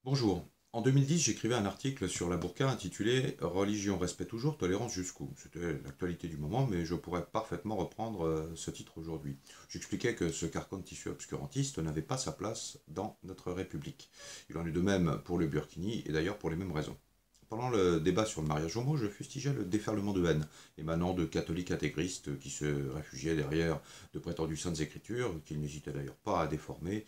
Bonjour. En 2010, j'écrivais un article sur la burqa intitulé Religion, respect toujours, tolérance jusqu'où. C'était l'actualité du moment, mais je pourrais parfaitement reprendre ce titre aujourd'hui. J'expliquais que ce carcan de tissu obscurantiste n'avait pas sa place dans notre République. Il en est de même pour le burkini, et d'ailleurs pour les mêmes raisons. Pendant le débat sur le mariage homo, je fustigeais le déferlement de haine émanant de catholiques intégristes qui se réfugiaient derrière de prétendues saintes écritures, qu'ils n'hésitaient d'ailleurs pas à déformer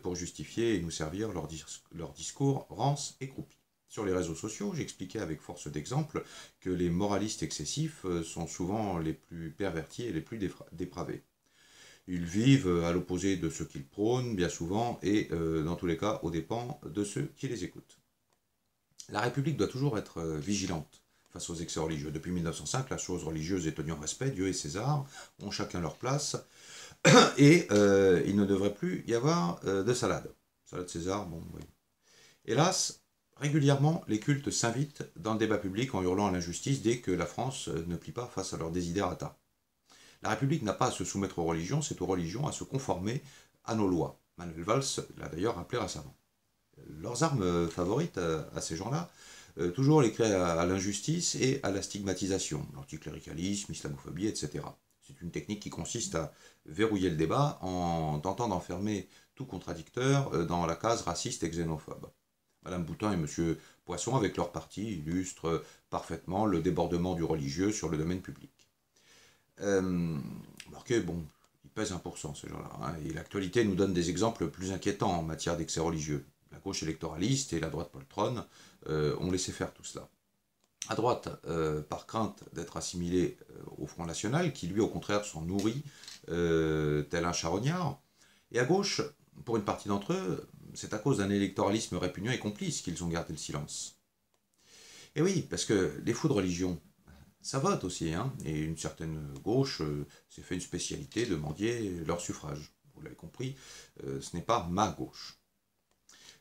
pour justifier et nous servir leur discours rance et croupi. Sur les réseaux sociaux, j'expliquais avec force d'exemple que les moralistes excessifs sont souvent les plus pervertis et les plus dépravés. Ils vivent à l'opposé de ceux qu'ils prônent, bien souvent, et dans tous les cas, aux dépens de ceux qui les écoutent. La République doit toujours être vigilante face aux excès religieux. Depuis 1905, la chose religieuse est tenue en respect. Dieu et César ont chacun leur place. Et il ne devrait plus y avoir de salade. Salade César, bon, oui. Hélas, régulièrement, les cultes s'invitent dans le débat public en hurlant à l'injustice dès que la France ne plie pas face à leurs desiderata. La République n'a pas à se soumettre aux religions, c'est aux religions à se conformer à nos lois. Manuel Valls l'a d'ailleurs rappelé récemment. Leurs armes favorites à ces gens-là, toujours les créer à l'injustice et à la stigmatisation, l'anticléricalisme, l'islamophobie, etc. C'est une technique qui consiste à verrouiller le débat en tentant d'enfermer tout contradicteur dans la case raciste et xénophobe. Madame Boutin et Monsieur Poisson, avec leur parti, illustrent parfaitement le débordement du religieux sur le domaine public. Remarquez, bon, ils pèsent 1%, ces gens-là, hein, et l'actualité nous donne des exemples plus inquiétants en matière d'excès religieux. La gauche électoraliste et la droite poltronne ont laissé faire tout cela. À droite, par crainte d'être assimilé au Front National, qui lui au contraire s'en nourrit tel un charognard, et à gauche, pour une partie d'entre eux, c'est à cause d'un électoralisme répugnant et complice qu'ils ont gardé le silence. Et oui, parce que les fous de religion, ça vote aussi, hein, et une certaine gauche s'est fait une spécialité de mendier leur suffrage. Vous l'avez compris, ce n'est pas ma gauche.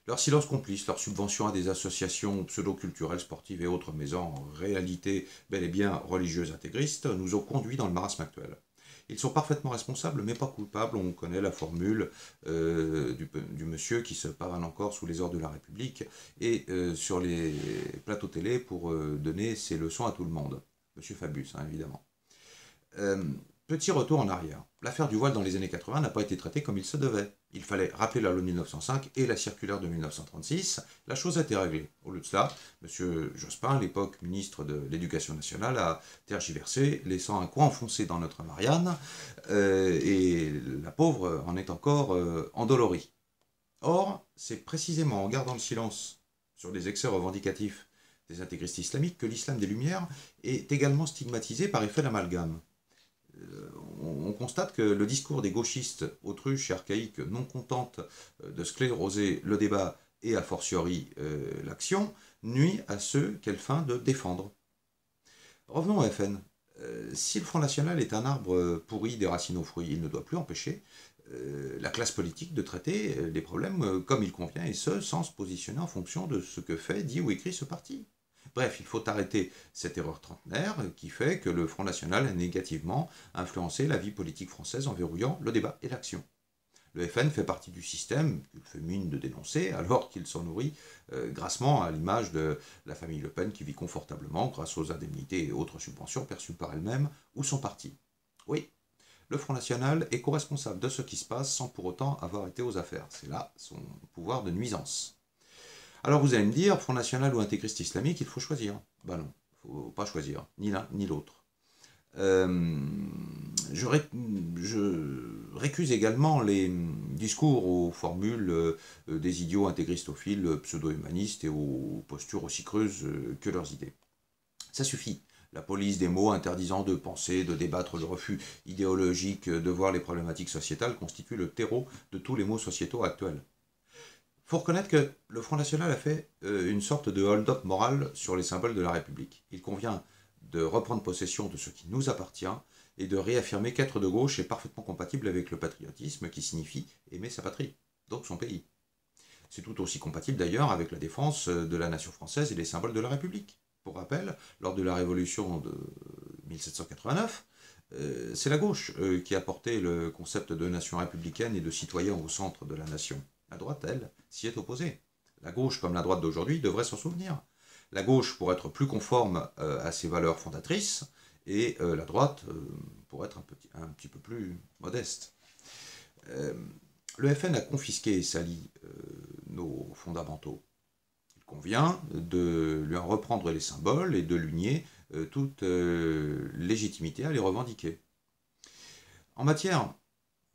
Leur silence complice, leur subvention à des associations pseudo-culturelles, sportives et autres, mais en réalité bel et bien religieuses intégristes, nous ont conduits dans le marasme actuel. Ils sont parfaitement responsables, mais pas coupables. On connaît la formule du monsieur qui se pavane encore sous les ordres de la République et sur les plateaux télé pour donner ses leçons à tout le monde. Monsieur Fabius, hein, évidemment. Petit retour en arrière. L'affaire du voile dans les années 80 n'a pas été traitée comme il se devait. Il fallait rappeler la loi de 1905 et la circulaire de 1936. La chose a été réglée. Au lieu de cela, M. Jospin, à l'époque ministre de l'Éducation nationale, a tergiversé, laissant un coin enfoncé dans notre Marianne, et la pauvre en est encore endolorie. Or, c'est précisément en gardant le silence sur des excès revendicatifs des intégristes islamiques que l'islam des Lumières est également stigmatisé par effet d'amalgame. On constate que le discours des gauchistes autruches et archaïques non contentes de scléroser le débat et a fortiori l'action nuit à ceux qu'elle feint de défendre. Revenons au FN. Si le Front National est un arbre pourri des racines aux fruits, il ne doit plus empêcher la classe politique de traiter les problèmes comme il convient, et ce, sans se positionner en fonction de ce que fait, dit ou écrit ce parti. Bref, il faut arrêter cette erreur trentenaire qui fait que le Front National a négativement influencé la vie politique française en verrouillant le débat et l'action. Le FN fait partie du système qu'il fait mine de dénoncer alors qu'il s'en nourrit grassement à l'image de la famille Le Pen qui vit confortablement grâce aux indemnités et autres subventions perçues par elle-même ou son parti. Oui, le Front National est co-responsable de ce qui se passe sans pour autant avoir été aux affaires. C'est là son pouvoir de nuisance. Alors vous allez me dire, Front National ou intégriste islamique, il faut choisir. Ben non, il ne faut pas choisir, ni l'un ni l'autre. Je récuse également les discours aux formules des idiots intégristophiles, pseudo-humanistes et aux postures aussi creuses que leurs idées. Ça suffit. La police des mots interdisant de penser, de débattre, le refus idéologique de voir les problématiques sociétales constitue le terreau de tous les maux sociétaux actuels. Il faut reconnaître que le Front National a fait une sorte de hold-up moral sur les symboles de la République. Il convient de reprendre possession de ce qui nous appartient et de réaffirmer qu'être de gauche est parfaitement compatible avec le patriotisme qui signifie aimer sa patrie, donc son pays. C'est tout aussi compatible d'ailleurs avec la défense de la nation française et des symboles de la République. Pour rappel, lors de la Révolution de 1789, c'est la gauche qui a porté le concept de nation républicaine et de citoyen au centre de la nation. La droite, elle, s'y est opposée. La gauche, comme la droite d'aujourd'hui, devrait s'en souvenir. La gauche pour être plus conforme à ses valeurs fondatrices, et la droite pour être un petit peu plus modeste. Le FN a confisqué et sali nos fondamentaux. Il convient de lui en reprendre les symboles et de lui nier toute légitimité à les revendiquer. En matière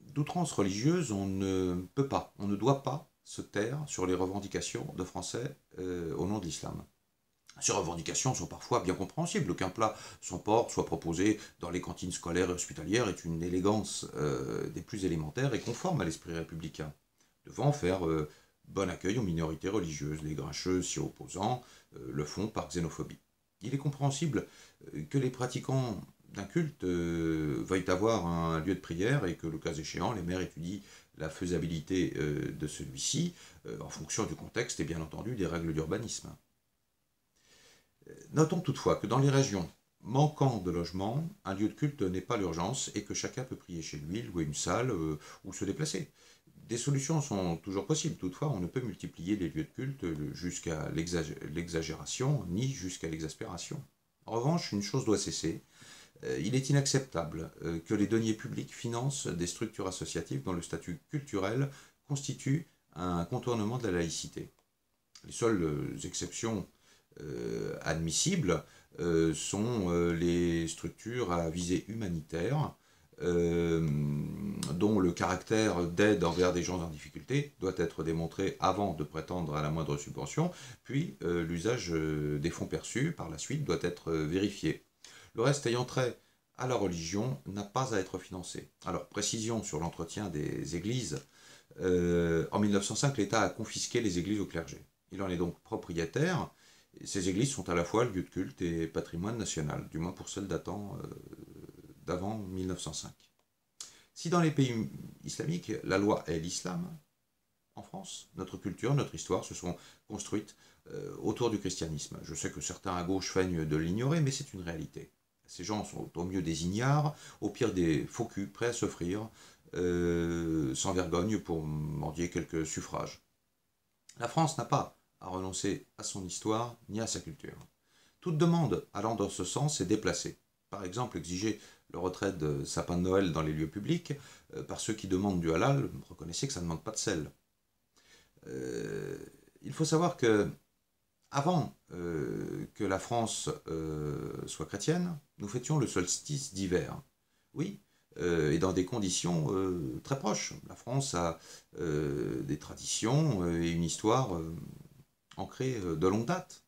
d'outrance religieuse, on ne peut pas, on ne doit pas se taire sur les revendications de Français au nom de l'islam. Ces revendications sont parfois bien compréhensibles. Qu'un plat sans porc soit proposé dans les cantines scolaires et hospitalières est une élégance des plus élémentaires et conforme à l'esprit républicain, devant faire bon accueil aux minorités religieuses. Les grincheux s'y opposant le font par xénophobie. Il est compréhensible que les pratiquants d'un culte veuillent avoir un lieu de prière et que, le cas échéant, les maires étudient la faisabilité de celui-ci en fonction du contexte et bien entendu des règles d'urbanisme. Notons toutefois que dans les régions manquant de logement, un lieu de culte n'est pas l'urgence et que chacun peut prier chez lui, louer une salle ou se déplacer. Des solutions sont toujours possibles, toutefois on ne peut multiplier les lieux de culte jusqu'à l'exagération ni jusqu'à l'exaspération. En revanche, une chose doit cesser. Il est inacceptable que les deniers publics financent des structures associatives dont le statut culturel constitue un contournement de la laïcité. Les seules exceptions admissibles sont les structures à visée humanitaire, dont le caractère d'aide envers des gens en difficulté doit être démontré avant de prétendre à la moindre subvention, puis l'usage des fonds perçus par la suite doit être vérifié. Le reste ayant trait à la religion n'a pas à être financé. Alors, précision sur l'entretien des églises. En 1905, l'État a confisqué les églises au clergé. Il en est donc propriétaire. Ces églises sont à la fois lieu de culte et patrimoine national, du moins pour celles datant d'avant 1905. Si dans les pays islamiques, la loi est l'islam, en France, notre culture, notre histoire se sont construites autour du christianisme. Je sais que certains à gauche feignent de l'ignorer, mais c'est une réalité. Ces gens sont au mieux des ignares, au pire des faux culs, prêts à s'offrir sans vergogne pour mendier quelques suffrages. La France n'a pas à renoncer à son histoire ni à sa culture. Toute demande allant dans ce sens est déplacée. Par exemple, exiger le retrait de sapins de Noël dans les lieux publics par ceux qui demandent du halal, reconnaissez que ça ne demande pas de sel. Il faut savoir que avant que la France soit chrétienne, nous fêtions le solstice d'hiver. Oui, et dans des conditions très proches. La France a des traditions et une histoire ancrée de longue date.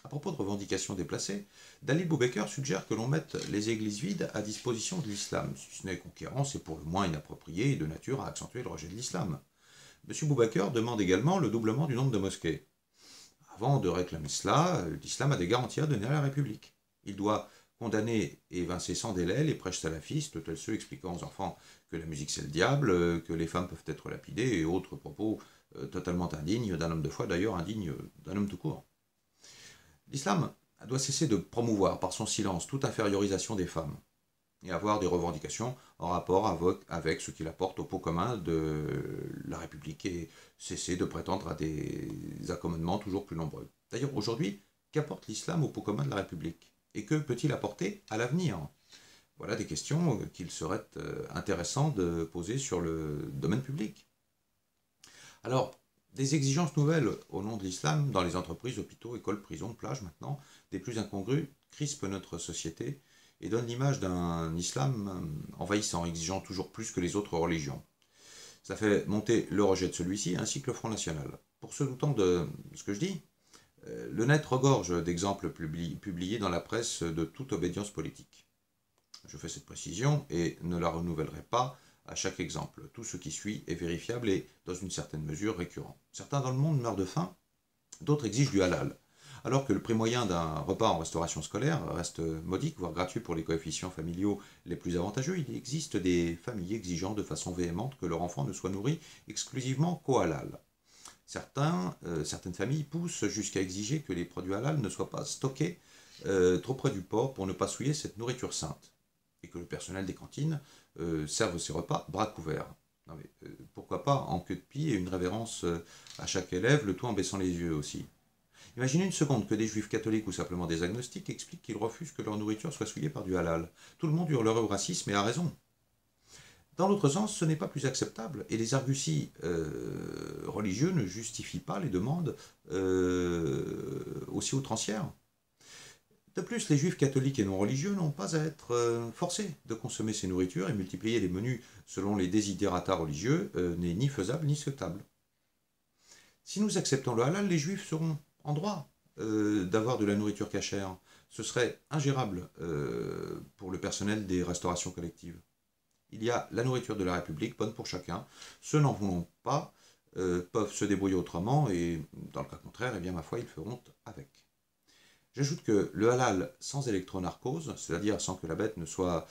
À propos de revendications déplacées, Dalil Boubaker suggère que l'on mette les églises vides à disposition de l'islam. Si ce n'est conquérant, c'est pour le moins inapproprié et de nature à accentuer le rejet de l'islam. M. Boubaker demande également le doublement du nombre de mosquées. Avant de réclamer cela, l'islam a des garanties à donner à la République. Il doit condamner et évincer sans délai les prêches salafistes, tels ceux expliquant aux enfants que la musique c'est le diable, que les femmes peuvent être lapidées et autres propos totalement indignes d'un homme de foi, d'ailleurs indigne d'un homme tout court. L'islam doit cesser de promouvoir par son silence toute infériorisation des femmes et avoir des revendications en rapport avec ce qu'il apporte au pot commun de la République et cesser de prétendre à des accommodements toujours plus nombreux. D'ailleurs, aujourd'hui, qu'apporte l'islam au pot commun de la République? Et que peut-il apporter à l'avenir? Voilà des questions qu'il serait intéressant de poser sur le domaine public. Alors, des exigences nouvelles au nom de l'islam dans les entreprises, hôpitaux, écoles, prisons, plages maintenant, des plus incongrues, crispent notre société et donnent l'image d'un islam envahissant, exigeant toujours plus que les autres religions. Ça fait monter le rejet de celui-ci ainsi que le Front National. Pour ceux doutant de ce que je dis, le net regorge d'exemples publiés dans la presse de toute obédience politique. Je fais cette précision et ne la renouvellerai pas à chaque exemple. Tout ce qui suit est vérifiable et, dans une certaine mesure, récurrent. Certains dans le monde meurent de faim, d'autres exigent du halal. Alors que le prix moyen d'un repas en restauration scolaire reste modique, voire gratuit pour les coefficients familiaux les plus avantageux, il existe des familles exigeant de façon véhémente que leur enfant ne soit nourri exclusivement qu'au halal. Certaines familles poussent jusqu'à exiger que les produits halal ne soient pas stockés trop près du porc pour ne pas souiller cette nourriture sainte, et que le personnel des cantines serve ses repas bras couverts. Non mais pourquoi pas en queue de pie et une révérence à chaque élève, le tout en baissant les yeux aussi. Imaginez une seconde que des juifs catholiques ou simplement des agnostiques expliquent qu'ils refusent que leur nourriture soit souillée par du halal. Tout le monde hurlerait au racisme et a raison. Dans l'autre sens, ce n'est pas plus acceptable, et les arguties religieux ne justifient pas les demandes aussi outrancières. De plus, les juifs catholiques et non religieux n'ont pas à être forcés de consommer ces nourritures, et multiplier les menus selon les désiderata religieux n'est ni faisable ni souhaitable. Si nous acceptons le halal, les juifs seront en droit d'avoir de la nourriture cachère. Ce serait ingérable pour le personnel des restaurations collectives. Il y a la nourriture de la République, bonne pour chacun. Ceux n'en voulons pas peuvent se débrouiller autrement, et dans le cas contraire, eh bien, ma foi, ils feront avec. J'ajoute que le halal sans électronarcose, c'est-à-dire sans que la bête ne soit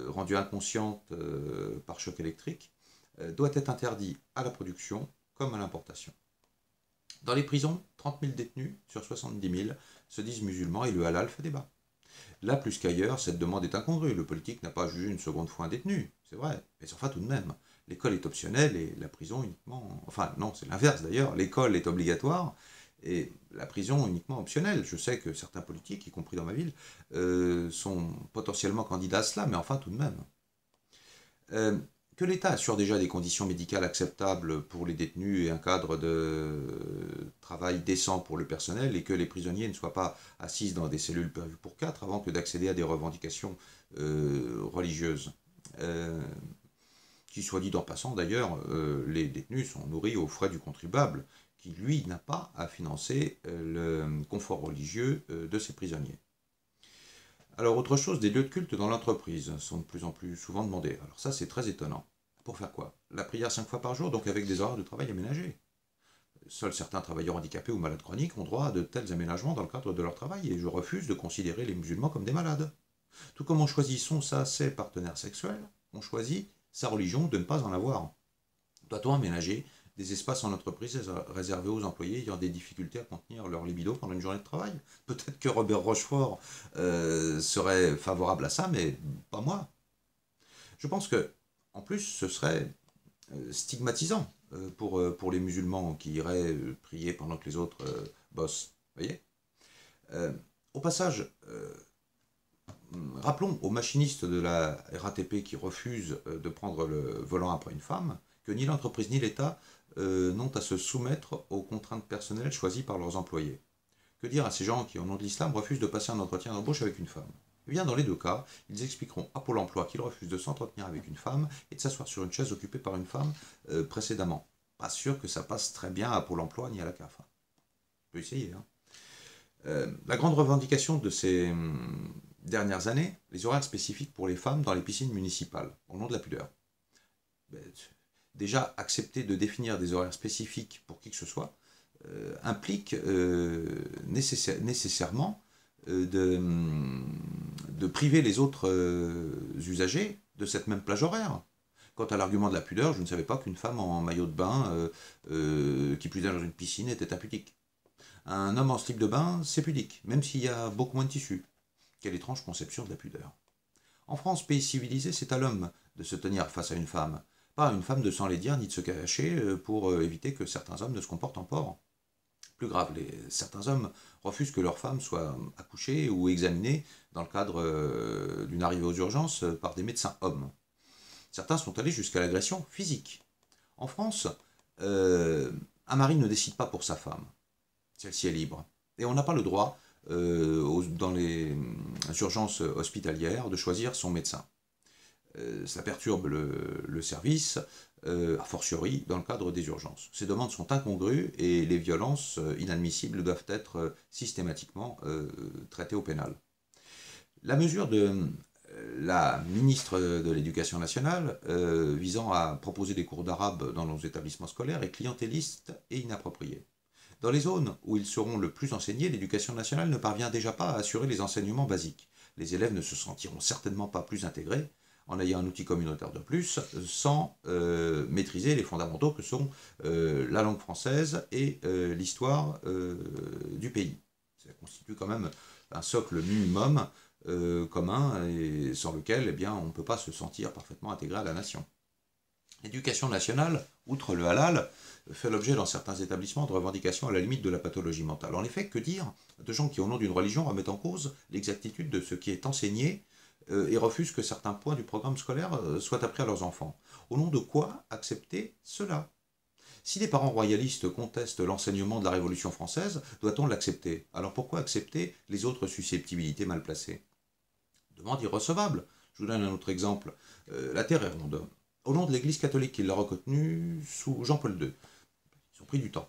rendue inconsciente par choc électrique, doit être interdit à la production comme à l'importation. Dans les prisons, 30 000 détenus sur 70 000 se disent musulmans, et le halal fait débat. Là, plus qu'ailleurs, cette demande est incongrue. Le politique n'a pas jugé une seconde fois un détenu, c'est vrai, mais enfin tout de même. L'école est optionnelle et la prison uniquement... Enfin non, c'est l'inverse d'ailleurs. L'école est obligatoire et la prison uniquement optionnelle. Je sais que certains politiques, y compris dans ma ville, sont potentiellement candidats à cela, mais enfin tout de même. Que l'État assure déjà des conditions médicales acceptables pour les détenus et un cadre de travail décent pour le personnel, et que les prisonniers ne soient pas assis dans des cellules prévues pour 4 avant que d'accéder à des revendications religieuses. Qui soit dit en passant d'ailleurs, les détenus sont nourris aux frais du contribuable, qui lui n'a pas à financer le confort religieux de ses prisonniers. Alors autre chose, des lieux de culte dans l'entreprise sont de plus en plus souvent demandés. Alors ça c'est très étonnant. Pour faire quoi? La prière 5 fois par jour, donc avec des horaires de travail aménagés. Seuls certains travailleurs handicapés ou malades chroniques ont droit à de tels aménagements dans le cadre de leur travail, et je refuse de considérer les musulmans comme des malades. Tout comme on choisit son, ses partenaires sexuels, on choisit sa religion de ne pas en avoir. Doit-on aménager des espaces en entreprise réservés aux employés ayant des difficultés à contenir leur libido pendant une journée de travail? Peut-être que Robert Rochefort serait favorable à ça, mais pas moi. Je pense que, en plus, ce serait stigmatisant pour les musulmans qui iraient prier pendant que les autres bossent. Vous voyez? Au passage, rappelons aux machinistes de la RATP qui refusent de prendre le volant après une femme que ni l'entreprise ni l'État n'ont à se soumettre aux contraintes personnelles choisies par leurs employés. Que dire à ces gens qui, au nom de l'islam, refusent de passer un entretien d'embauche avec une femme? Eh bien, dans les deux cas, ils expliqueront à Pôle emploi qu'ils refusent de s'entretenir avec une femme et de s'asseoir sur une chaise occupée par une femme précédemment. Pas sûr que ça passe très bien à Pôle emploi ni à la CAF. On peut essayer. La grande revendication de ces dernières années, les horaires spécifiques pour les femmes dans les piscines municipales, au nom de la pudeur. Déjà, accepter de définir des horaires spécifiques pour qui que ce soit implique nécessairement de priver les autres usagers de cette même plage horaire. Quant à l'argument de la pudeur, je ne savais pas qu'une femme en maillot de bain, qui plus est dans une piscine, était impudique. Un homme en slip de bain, c'est pudique, même s'il y a beaucoup moins de tissu. Quelle étrange conception de la pudeur. En France, pays civilisé, c'est à l'homme de se tenir face à une femme, pas à une femme de s'en les dire ni de se cacher pour éviter que certains hommes ne se comportent en porc. Plus grave, certains hommes refusent que leur femme soit accouchée ou examinée dans le cadre d'une arrivée aux urgences par des médecins hommes. Certains sont allés jusqu'à l'agression physique. En France, un mari ne décide pas pour sa femme. Celle-ci est libre. Et on n'a pas le droit, dans les urgences hospitalières, de choisir son médecin. Ça perturbe le service, a fortiori dans le cadre des urgences. Ces demandes sont incongrues et les violences inadmissibles doivent être systématiquement traitées au pénal. La mesure de la ministre de l'Éducation nationale visant à proposer des cours d'arabe dans nos établissements scolaires est clientéliste et inappropriée. Dans les zones où ils seront le plus enseignés, l'éducation nationale ne parvient déjà pas à assurer les enseignements basiques. Les élèves ne se sentiront certainement pas plus intégrés en ayant un outil communautaire de plus, sans maîtriser les fondamentaux que sont la langue française et l'histoire du pays. Ça constitue quand même un socle minimum commun et sans lequel eh bien, on ne peut pas se sentir parfaitement intégré à la nation. L'éducation nationale, outre le halal, fait l'objet dans certains établissements de revendications à la limite de la pathologie mentale. En effet, que dire de gens qui, au nom d'une religion, remettent en cause l'exactitude de ce qui est enseigné et refusent que certains points du programme scolaire soient appris à leurs enfants? Au nom de quoi accepter cela? Si les parents royalistes contestent l'enseignement de la Révolution française, doit-on l'accepter? Alors pourquoi accepter les autres susceptibilités mal placées? Demande irrecevable. Je vous donne un autre exemple. La Terre est ronde. Au nom de l'Église catholique qui l'a reconnue sous Jean-Paul II, ils ont pris du temps.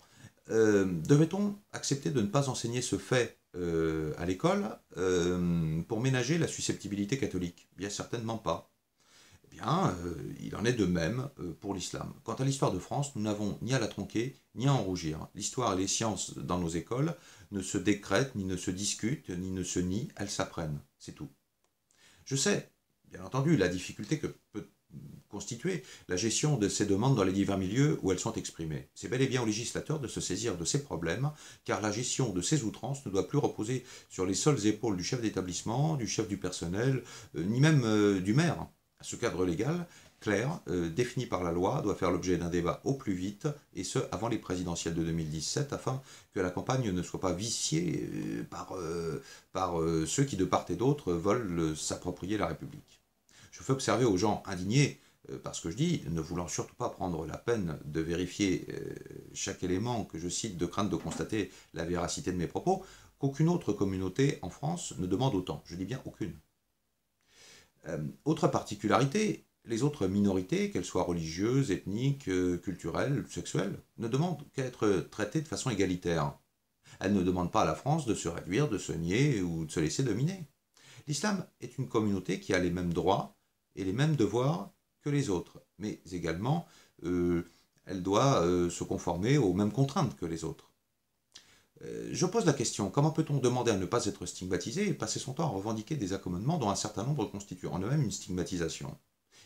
Devait-on accepter de ne pas enseigner ce fait à l'école pour ménager la susceptibilité catholique? Bien certainement pas. Eh bien, il en est de même pour l'islam. Quant à l'histoire de France, nous n'avons ni à la tronquer, ni à en rougir. L'histoire et les sciences dans nos écoles ne se décrètent, ni ne se discutent, ni ne se nient, elles s'apprennent. C'est tout. Je sais, bien entendu, la difficulté que peut constituer la gestion de ces demandes dans les divers milieux où elles sont exprimées. C'est bel et bien au législateur de se saisir de ces problèmes, car la gestion de ces outrances ne doit plus reposer sur les seules épaules du chef d'établissement, du chef du personnel, ni même du maire. Ce cadre légal, clair, défini par la loi, doit faire l'objet d'un débat au plus vite, et ce, avant les présidentielles de 2017, afin que la campagne ne soit pas viciée par ceux qui, de part et d'autre, veulent s'approprier la République. Je fais observer aux gens indignés par ce que je dis, ne voulant surtout pas prendre la peine de vérifier chaque élément que je cite de crainte de constater la véracité de mes propos, qu'aucune autre communauté en France ne demande autant. Je dis bien aucune. Autre particularité, les autres minorités, qu'elles soient religieuses, ethniques, culturelles, sexuelles, ne demandent qu'à être traitées de façon égalitaire. Elles ne demandent pas à la France de se réduire, de se nier ou de se laisser dominer. L'islam est une communauté qui a les mêmes droits et les mêmes devoirs que les autres, mais également elle doit se conformer aux mêmes contraintes que les autres. Je pose la question, comment peut-on demander à ne pas être stigmatisé et passer son temps à revendiquer des accommodements dont un certain nombre constituent en eux-mêmes une stigmatisation?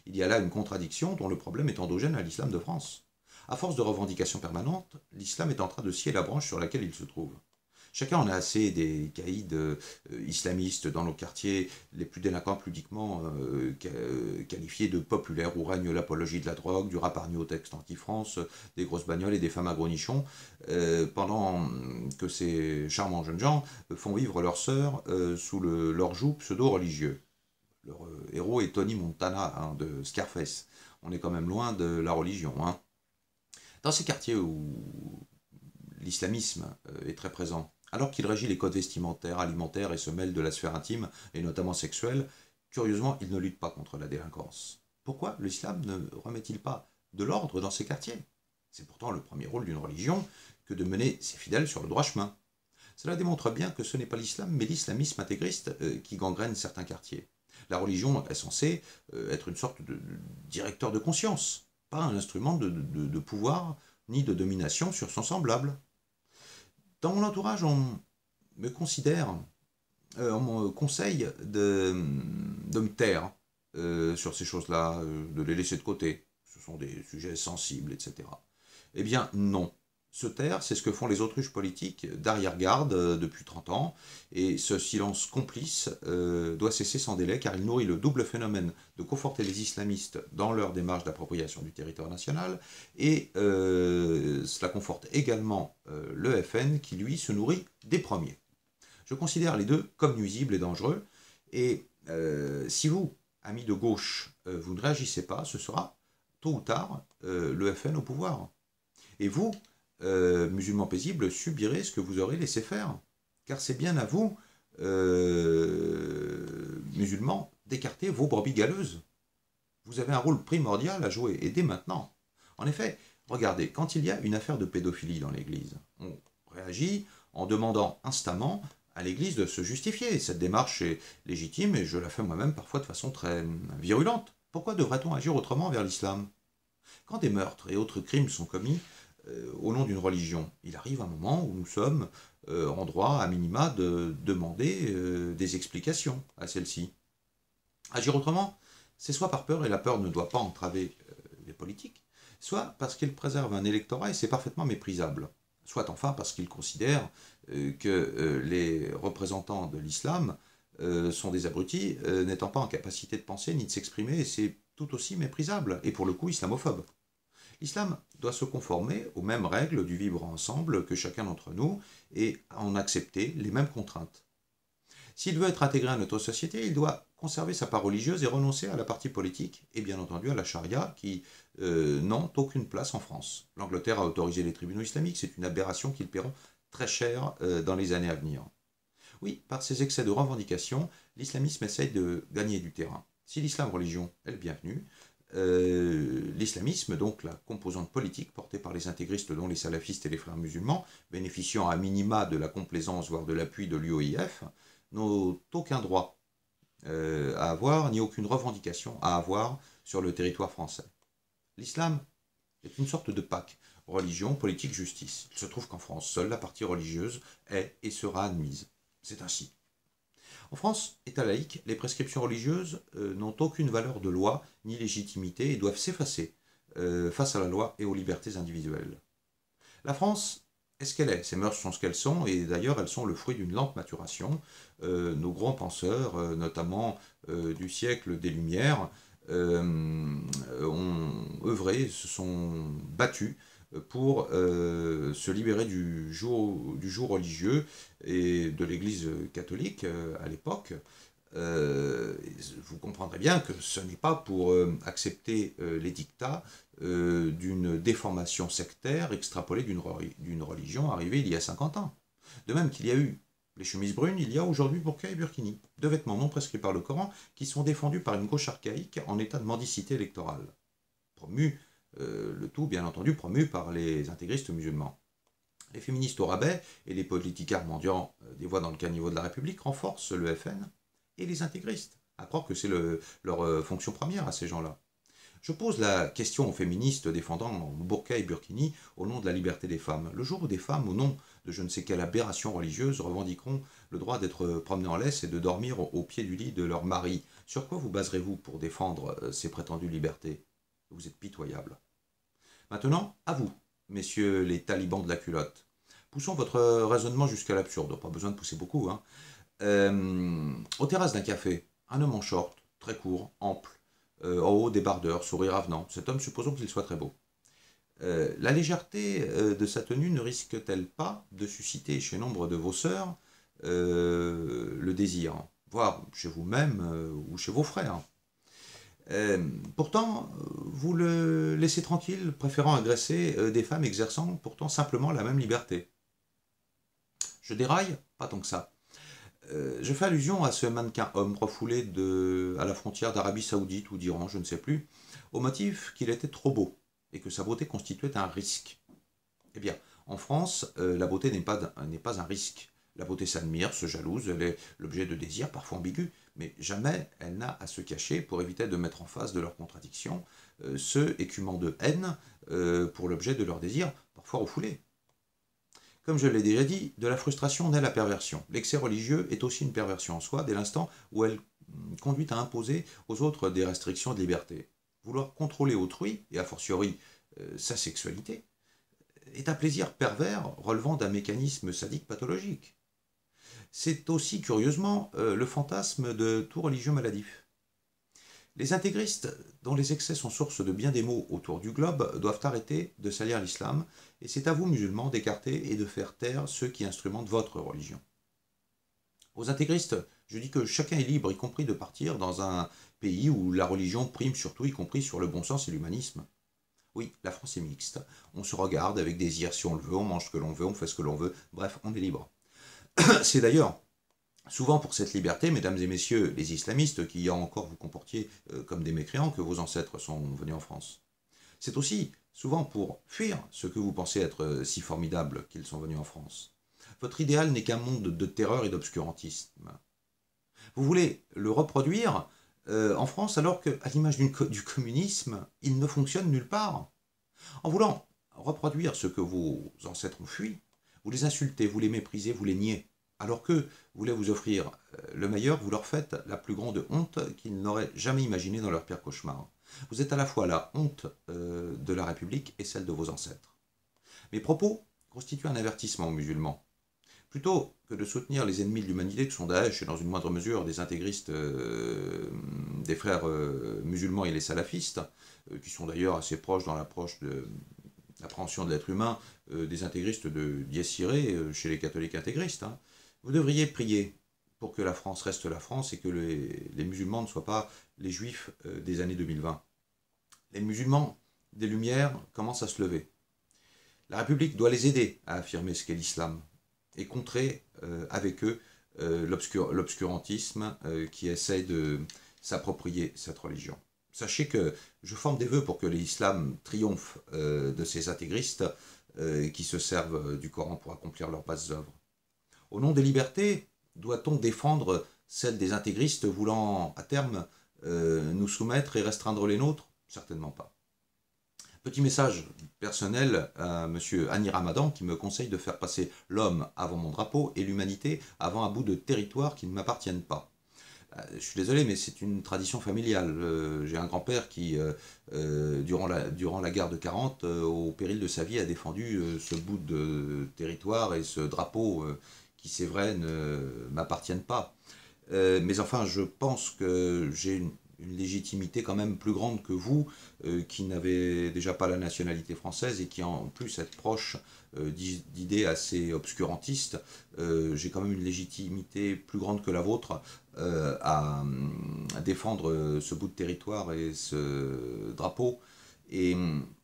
Il y a là une contradiction dont le problème est endogène à l'islam de France. À force de revendications permanentes, l'islam est en train de scier la branche sur laquelle il se trouve. Chacun en a assez des caïds islamistes dans nos quartiers, les plus délinquants pudiquement qualifiés de populaires où règne l'apologie de la drogue, du rap arnu au texte anti-France, des grosses bagnoles et des femmes à gros nichons, pendant que ces charmants jeunes gens font vivre leurs sœurs sous leur joug pseudo-religieux. Leur héros est Tony Montana hein, de Scarface. On est quand même loin de la religion. Hein. Dans ces quartiers où l'islamisme est très présent, alors qu'il régit les codes vestimentaires, alimentaires et se mêle de la sphère intime, et notamment sexuelle, curieusement, il ne lutte pas contre la délinquance. Pourquoi l'islam ne remet-il pas de l'ordre dans ces quartiers? C'est pourtant le premier rôle d'une religion que de mener ses fidèles sur le droit chemin. Cela démontre bien que ce n'est pas l'islam, mais l'islamisme intégriste qui gangrène certains quartiers. La religion est censée être une sorte de directeur de conscience, pas un instrument de pouvoir ni de domination sur son semblable. Dans mon entourage, on me conseille de me taire sur ces choses-là, de les laisser de côté. Ce sont des sujets sensibles, etc. Eh bien, non. Se taire, c'est ce que font les autruches politiques d'arrière-garde depuis 30 ans, et ce silence complice doit cesser sans délai, car il nourrit le double phénomène de conforter les islamistes dans leur démarche d'appropriation du territoire national, et cela conforte également le FN, qui lui se nourrit des premiers. Je considère les deux comme nuisibles et dangereux, et si vous, amis de gauche, vous ne réagissez pas, ce sera, tôt ou tard, le FN au pouvoir. Et vous, musulmans paisibles, subirez ce que vous aurez laissé faire. Car c'est bien à vous, musulmans, d'écarter vos brebis galeuses. Vous avez un rôle primordial à jouer, et dès maintenant. En effet, regardez, quand il y a une affaire de pédophilie dans l'Église, on réagit en demandant instamment à l'Église de se justifier. Cette démarche est légitime, et je la fais moi-même parfois de façon très virulente. Pourquoi devrait-on agir autrement envers l'islam? Quand des meurtres et autres crimes sont commis, au nom d'une religion, il arrive un moment où nous sommes en droit, à minima, de demander des explications à celle-ci. Agir autrement, c'est soit par peur, et la peur ne doit pas entraver les politiques, soit parce qu'il préserve un électorat, et c'est parfaitement méprisable, soit enfin parce qu'il considère que les représentants de l'islam sont des abrutis, n'étant pas en capacité de penser ni de s'exprimer, et c'est tout aussi méprisable, et pour le coup islamophobe. L'islam doit se conformer aux mêmes règles du vivre ensemble que chacun d'entre nous et en accepter les mêmes contraintes. S'il veut être intégré à notre société, il doit conserver sa part religieuse et renoncer à la partie politique et bien entendu à la charia qui n'ont aucune place en France. L'Angleterre a autorisé les tribunaux islamiques, c'est une aberration qu'ils paieront très cher dans les années à venir. Oui, par ces excès de revendication, l'islamisme essaye de gagner du terrain. Si l'islam religion est le bienvenu, l'islamisme, donc la composante politique portée par les intégristes dont les salafistes et les frères musulmans, bénéficiant à minima de la complaisance voire de l'appui de l'UOIF, n'ont aucun droit à avoir, ni aucune revendication à avoir sur le territoire français. L'islam est une sorte de Pâques, religion, politique, justice. Il se trouve qu'en France, seule la partie religieuse est et sera admise. C'est ainsi. En France, État laïque, les prescriptions religieuses n'ont aucune valeur de loi ni légitimité et doivent s'effacer face à la loi et aux libertés individuelles. La France est ce qu'elle est, ses mœurs sont ce qu'elles sont, et d'ailleurs elles sont le fruit d'une lente maturation. Nos grands penseurs, notamment du siècle des Lumières, ont œuvré, se sont battus pour se libérer du joug religieux et de l'Église catholique à l'époque. Vous comprendrez bien que ce n'est pas pour accepter les dictats d'une déformation sectaire extrapolée d'une religion arrivée il y a 50 ans. De même qu'il y a eu les chemises brunes, il y a aujourd'hui burqa et burkini, deux vêtements non prescrits par le Coran qui sont défendus par une gauche archaïque en état de mendicité électorale. Le tout bien entendu promu par les intégristes musulmans. Les féministes au rabais et les politicards mendiants des voix dans le caniveau de la République renforcent le FN et les intégristes, à croire que c'est leur fonction première à ces gens-là. Je pose la question aux féministes défendant burqa et burkini au nom de la liberté des femmes. Le jour où des femmes, au nom de je ne sais quelle aberration religieuse, revendiqueront le droit d'être promenées en laisse et de dormir au pied du lit de leur mari, sur quoi vous baserez-vous pour défendre ces prétendues libertés? Vous êtes pitoyables. Maintenant, à vous, messieurs les talibans de la culotte. Poussons votre raisonnement jusqu'à l'absurde. Pas besoin de pousser beaucoup, hein. Aux terrasses d'un café, un homme en short, très court, ample, en haut débardeur, sourire avenant. Cet homme, supposons qu'il soit très beau. La légèreté de sa tenue ne risque-t-elle pas de susciter chez nombre de vos sœurs le désir, voire chez vous-même ou chez vos frères? Pourtant, vous le laissez tranquille, préférant agresser des femmes exerçant pourtant simplement la même liberté. Je déraille? Pas tant que ça. Je fais allusion à ce mannequin homme refoulé à la frontière d'Arabie Saoudite ou d'Iran, je ne sais plus, au motif qu'il était trop beau et que sa beauté constituait un risque. Eh bien, en France, la beauté n'est pas un risque. La beauté s'admire, se jalouse, elle est l'objet de désirs parfois ambigus, mais jamais elle n'a à se cacher pour éviter de mettre en face de leurs contradictions ceux écumant de haine pour l'objet de leurs désirs, parfois refoulés. Comme je l'ai déjà dit, de la frustration naît la perversion. L'excès religieux est aussi une perversion en soi, dès l'instant où elle conduit à imposer aux autres des restrictions de liberté. Vouloir contrôler autrui, et a fortiori sa sexualité, est un plaisir pervers relevant d'un mécanisme sadique pathologique. C'est aussi, curieusement, le fantasme de tout religieux maladif. Les intégristes, dont les excès sont source de bien des maux autour du globe, doivent arrêter de salir l'islam, et c'est à vous, musulmans, d'écarter et de faire taire ceux qui instrumentent votre religion. Aux intégristes, je dis que chacun est libre, y compris de partir dans un pays où la religion prime surtout, y compris sur le bon sens et l'humanisme. Oui, la France est mixte. On se regarde avec désir si on le veut, on mange ce que l'on veut, on fait ce que l'on veut, bref, on est libre. C'est d'ailleurs souvent pour cette liberté, mesdames et messieurs les islamistes, qui encore vous comportiez comme des mécréants, que vos ancêtres sont venus en France. C'est aussi souvent pour fuir ce que vous pensez être si formidable qu'ils sont venus en France. Votre idéal n'est qu'un monde de terreur et d'obscurantisme. Vous voulez le reproduire en France alors qu'à l'image du communisme, il ne fonctionne nulle part. En voulant reproduire ce que vos ancêtres ont fui, vous les insultez, vous les méprisez, vous les niez. Alors que vous voulez vous offrir le meilleur, vous leur faites la plus grande honte qu'ils n'auraient jamais imaginée dans leur pire cauchemar. Vous êtes à la fois la honte de la République et celle de vos ancêtres. Mes propos constituent un avertissement aux musulmans. Plutôt que de soutenir les ennemis de l'humanité que sont Daesh et dans une moindre mesure des intégristes des frères musulmans et les salafistes, qui sont d'ailleurs assez proches dans l'approche de l'appréhension de l'être humain des intégristes d'Yessiré chez les catholiques intégristes, hein, vous devriez prier pour que la France reste la France et que les musulmans ne soient pas les juifs des années 2020. Les musulmans des Lumières commencent à se lever. La République doit les aider à affirmer ce qu'est l'islam et contrer avec eux l'obscurantisme qui essaye de s'approprier cette religion. Sachez que je forme des vœux pour que l'islam triomphe de ces intégristes qui se servent du Coran pour accomplir leurs basses œuvres. Au nom des libertés, doit-on défendre celle des intégristes voulant à terme nous soumettre et restreindre les nôtres? Certainement pas. Petit message personnel à M. Hani Ramadan qui me conseille de faire passer l'homme avant mon drapeau et l'humanité avant un bout de territoire qui ne m'appartienne pas. Je suis désolé, mais c'est une tradition familiale. J'ai un grand-père qui, durant la guerre de 40, au péril de sa vie, a défendu ce bout de territoire et ce drapeau qui, c'est vrai, ne m'appartiennent pas. Mais enfin, je pense que j'ai une légitimité quand même plus grande que vous, qui n'avez déjà pas la nationalité française et qui en plus êtes proche d'idées assez obscurantistes. J'ai quand même une légitimité plus grande que la vôtre à défendre ce bout de territoire et ce drapeau. Et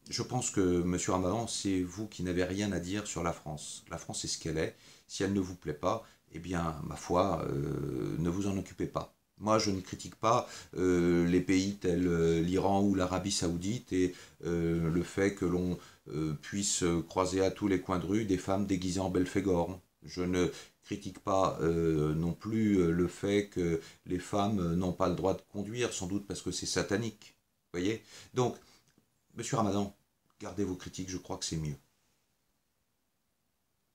je pense que, M. Ramadan, c'est vous qui n'avez rien à dire sur la France. La France est ce qu'elle est. Si elle ne vous plaît pas, eh bien, ma foi, ne vous en occupez pas. Moi, je ne critique pas les pays tels l'Iran ou l'Arabie Saoudite et le fait que l'on puisse croiser à tous les coins de rue des femmes déguisées en Belphégor. Je ne critique pas non plus le fait que les femmes n'ont pas le droit de conduire, sans doute parce que c'est satanique. Vous voyez? Donc, Monsieur Ramadan, gardez vos critiques, je crois que c'est mieux.